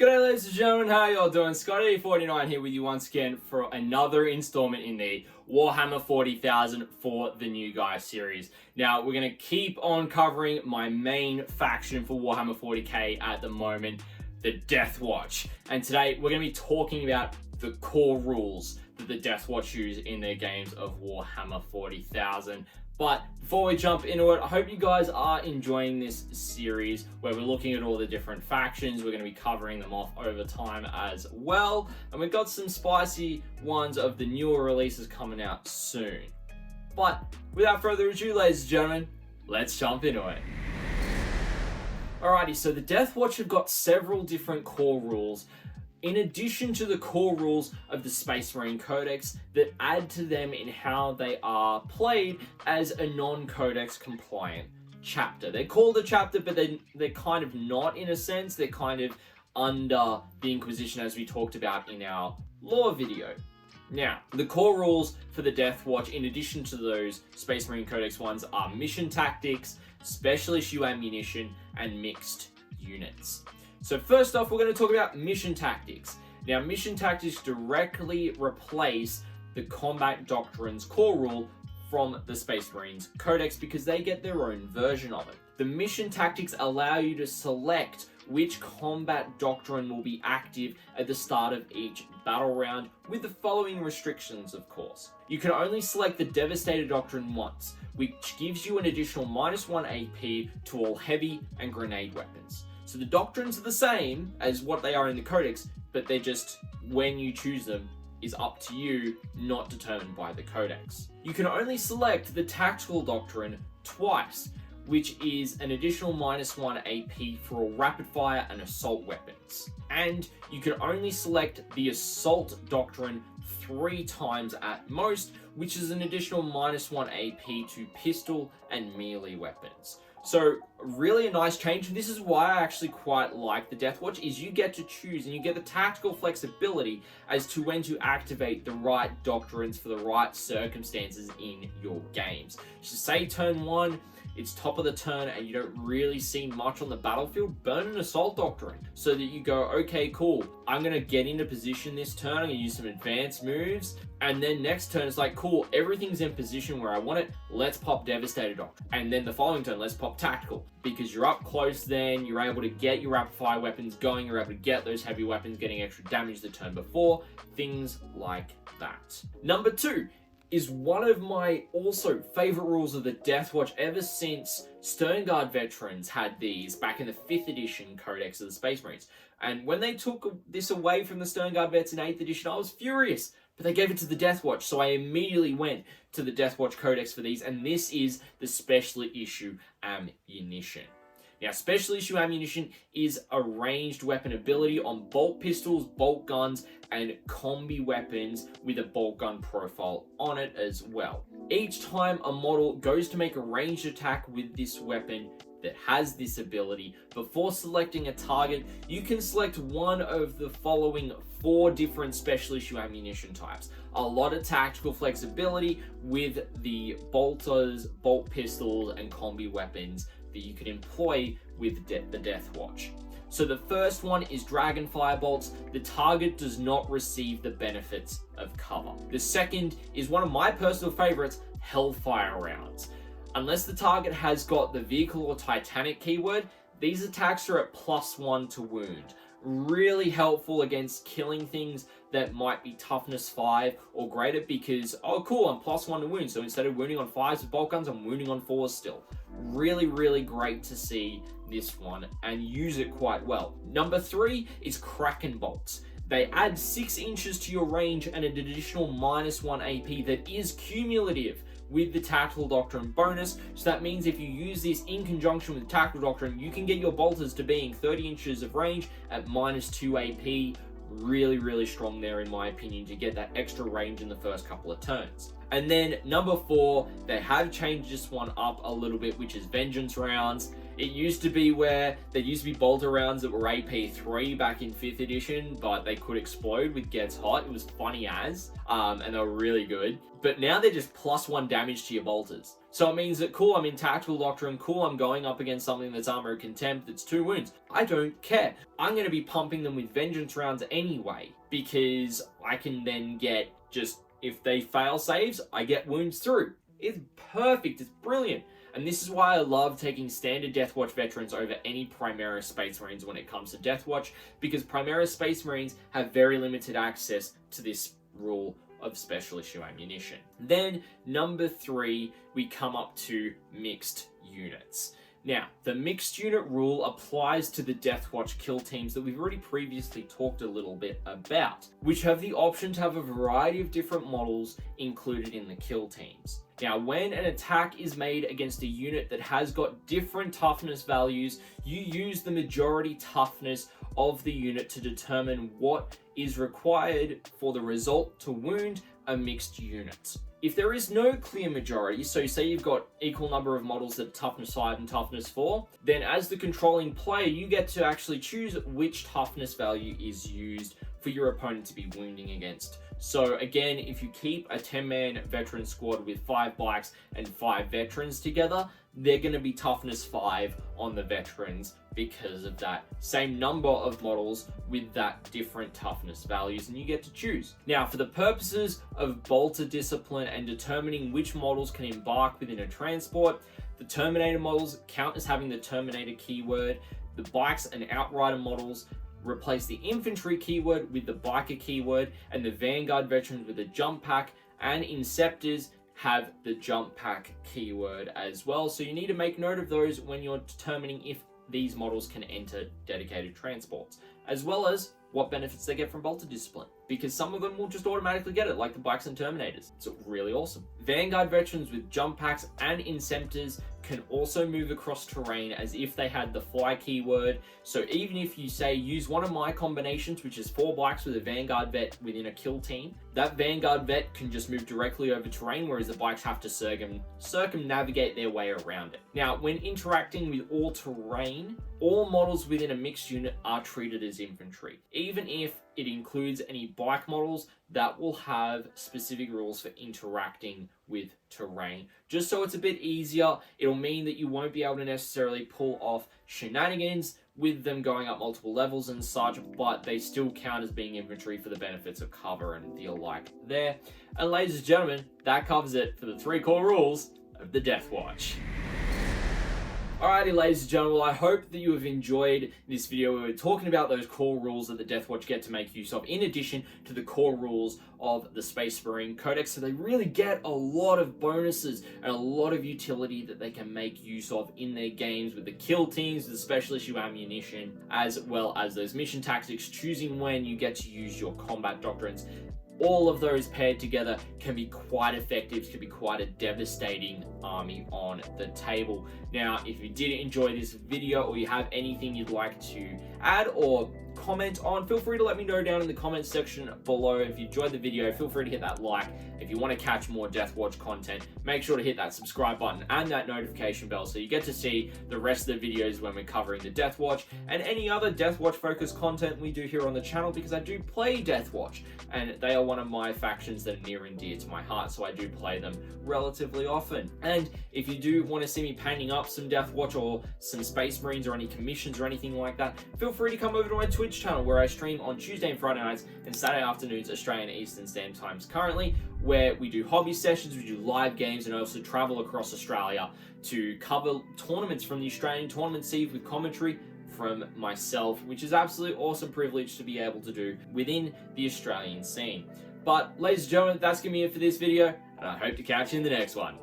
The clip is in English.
G'day ladies and gentlemen, how y'all doing? Scott8049 here with you once again for another installment in the Warhammer 40,000 for the New Guy series. Now, we're going to keep on covering my main faction for Warhammer 40k at the moment, the Deathwatch. And today we're going to be talking about the core rules that the Deathwatch use in their games of Warhammer 40,000. But before we jump into it, I hope you guys are enjoying this series where we're looking at all the different factions. We're going to be covering them off over time as well. And we've got some spicy ones of the newer releases coming out soon. But without further ado, ladies and gentlemen, let's jump into it. Alrighty, so the Deathwatch have got several different core rules in addition to the core rules of the Space Marine Codex that add to them in how they are played as a non-codex compliant chapter. They're called a chapter, but they're kind of not in a sense. They're kind of under the Inquisition, as we talked about in our lore video. Now, the core rules for the Deathwatch, in addition to those Space Marine Codex ones, are mission tactics, special issue ammunition, and mixed units. So first off, we're going to talk about mission tactics. Now, mission tactics directly replace the combat doctrine's core rule from the Space Marines Codex because they get their own version of it. The mission tactics allow you to select which combat doctrine will be active at the start of each battle round, with the following restrictions, of course. You can only select the Devastator doctrine once, which gives you an additional -1 AP to all heavy and grenade weapons. So the doctrines are the same as what they are in the Codex, but they're just, when you choose them, is up to you, not determined by the Codex. You can only select the Tactical Doctrine twice, which is an additional -1 AP for all rapid fire and assault weapons. And you can only select the Assault Doctrine 3 times at most, which is an additional -1 AP to pistol and melee weapons. So really a nice change, and this is why I actually quite like the Deathwatch, is you get to choose and you get the tactical flexibility as to when to activate the right doctrines for the right circumstances in your games. So say turn 1, it's top of the turn and you don't really see much on the battlefield, burn an Assault Doctrine so that you go, okay, cool, I'm going to get into position this turn, I'm going to use some advanced moves, and then next turn it's like, cool, everything's in position where I want it, let's pop Devastator Doctrine. And then the following turn, let's pop Tactical, because you're up close then, you're able to get your rapid fire weapons going, you're able to get those heavy weapons getting extra damage the turn before, things like that. Number 2 is one of my also favorite rules of the Deathwatch ever since Sternguard veterans had these back in the 5th edition Codex of the Space Marines. And when they took this away from the Sternguard vets in 8th edition, I was furious. But they gave it to the Deathwatch, so I immediately went to the Deathwatch Codex for these, and this is the special issue ammunition. Now, special issue ammunition is a ranged weapon ability on bolt pistols, bolt guns, and combi weapons with a bolt gun profile on it as well. Each time a model goes to make a ranged attack with this weapon that has this ability, before selecting a target, you can select one of the following 4 different special issue ammunition types. A lot of tactical flexibility with the bolters, bolt pistols, and combi weapons that you can employ with the Deathwatch. So the first one is Dragonfire Bolts. The target does not receive the benefits of cover. The second is one of my personal favorites, Hellfire Rounds. Unless the target has got the vehicle or Titanic keyword, these attacks are at +1 to wound. Really helpful against killing things that might be toughness 5 or greater because, oh cool, I'm +1 to wound, so instead of wounding on 5s with bolt guns, I'm wounding on 4s still. Really, really great to see this one and use it quite well. Number 3 is Kraken Bolts. They add 6 inches to your range and an additional -1 AP that is cumulative with the Tactical Doctrine bonus. So that means if you use this in conjunction with the Tactical Doctrine, you can get your bolters to being 30 inches of range at -2 AP. Really, really strong there in my opinion to get that extra range in the first couple of turns. And then number 4, they have changed this one up a little bit, which is Vengeance Rounds. It used to be where there used to be bolter rounds that were AP3 back in 5th edition, but they could explode with Gets Hot. It was funny as, and they were really good. But now they're just +1 damage to your bolters. So it means that, cool, I'm in Tactical Doctrine, cool, I'm going up against something that's Armor of Contempt, that's 2 wounds. I don't care. I'm going to be pumping them with Vengeance rounds anyway, because I can then get just, if they fail saves, I get wounds through. It's perfect, it's brilliant. And this is why I love taking standard Deathwatch veterans over any Primaris Space Marines when it comes to Deathwatch, because Primaris Space Marines have very limited access to this rule of special issue ammunition. Then, number 3, we come up to mixed units. Now, the mixed unit rule applies to the Deathwatch kill teams that we've already previously talked a little bit about, which have the option to have a variety of different models included in the kill teams. Now, when an attack is made against a unit that has got different toughness values, you use the majority toughness of the unit to determine what is required for the result to wound a mixed unit. If there is no clear majority, so say you've got equal number of models that are toughness 5 and toughness 4, then as the controlling player, you get to actually choose which toughness value is used for your opponent to be wounding against. So again, if you keep a 10-man veteran squad with 5 bikes and 5 veterans together, they're going to be toughness 5 on the veterans because of that same number of models with that different toughness values, and you get to choose. Now, for the purposes of bolter discipline and determining which models can embark within a transport, the Terminator models count as having the Terminator keyword, the bikes and Outrider models replace the infantry keyword with the biker keyword, and the Vanguard veterans with the jump pack, and Inceptors have the jump pack keyword as well. So you need to make note of those when you're determining if these models can enter dedicated transports, as well as what benefits they get from bolter discipline, because some of them will just automatically get it, like the bikes and Terminators. It's really awesome. Vanguard veterans with jump packs and Inceptors can also move across terrain as if they had the fly keyword. So even if you say use one of my combinations, which is 4 bikes with a Vanguard vet within a kill team, that Vanguard vet can just move directly over terrain, whereas the bikes have to circumnavigate their way around it. Now, when interacting with all terrain, all models within a mixed unit are treated as infantry, even if it includes any bike models that will have specific rules for interacting with terrain. Just so it's a bit easier, it'll mean that you won't be able to necessarily pull off shenanigans with them going up multiple levels and such, but they still count as being infantry for the benefits of cover and the alike there. And ladies and gentlemen, that covers it for the 3 core rules of the Deathwatch. Alrighty, ladies and gentlemen, well, I hope that you have enjoyed this video. We were talking about those core rules that the Deathwatch get to make use of, in addition to the core rules of the Space Marine Codex, so they really get a lot of bonuses and a lot of utility that they can make use of in their games with the kill teams, the special issue ammunition, as well as those mission tactics, choosing when you get to use your combat doctrines. All of those paired together can be quite effective, can be quite a devastating army on the table. Now, if you did enjoy this video or you have anything you'd like to add or comment on, feel free to let me know down in the comments section below. If you enjoyed the video, feel free to hit that like. If you want to catch more Deathwatch content, make sure to hit that subscribe button and that notification bell so you get to see the rest of the videos when we're covering the Deathwatch and any other Deathwatch focused content we do here on the channel, because I do play Deathwatch and they are one of my factions that are near and dear to my heart, so I do play them relatively often. And if you do want to see me painting up some Deathwatch or some Space Marines or any commissions or anything like that, feel free to come over to my Twitch channel where I stream on Tuesday and Friday nights and Saturday afternoons Australian Eastern Standard Times currently, where we do hobby sessions, we do live games, and I also travel across Australia to cover tournaments from the Australian tournament scene with commentary from myself, which is absolutely awesome privilege to be able to do within the Australian scene. But ladies and gentlemen, that's going to be it for this video, and I hope to catch you in the next one.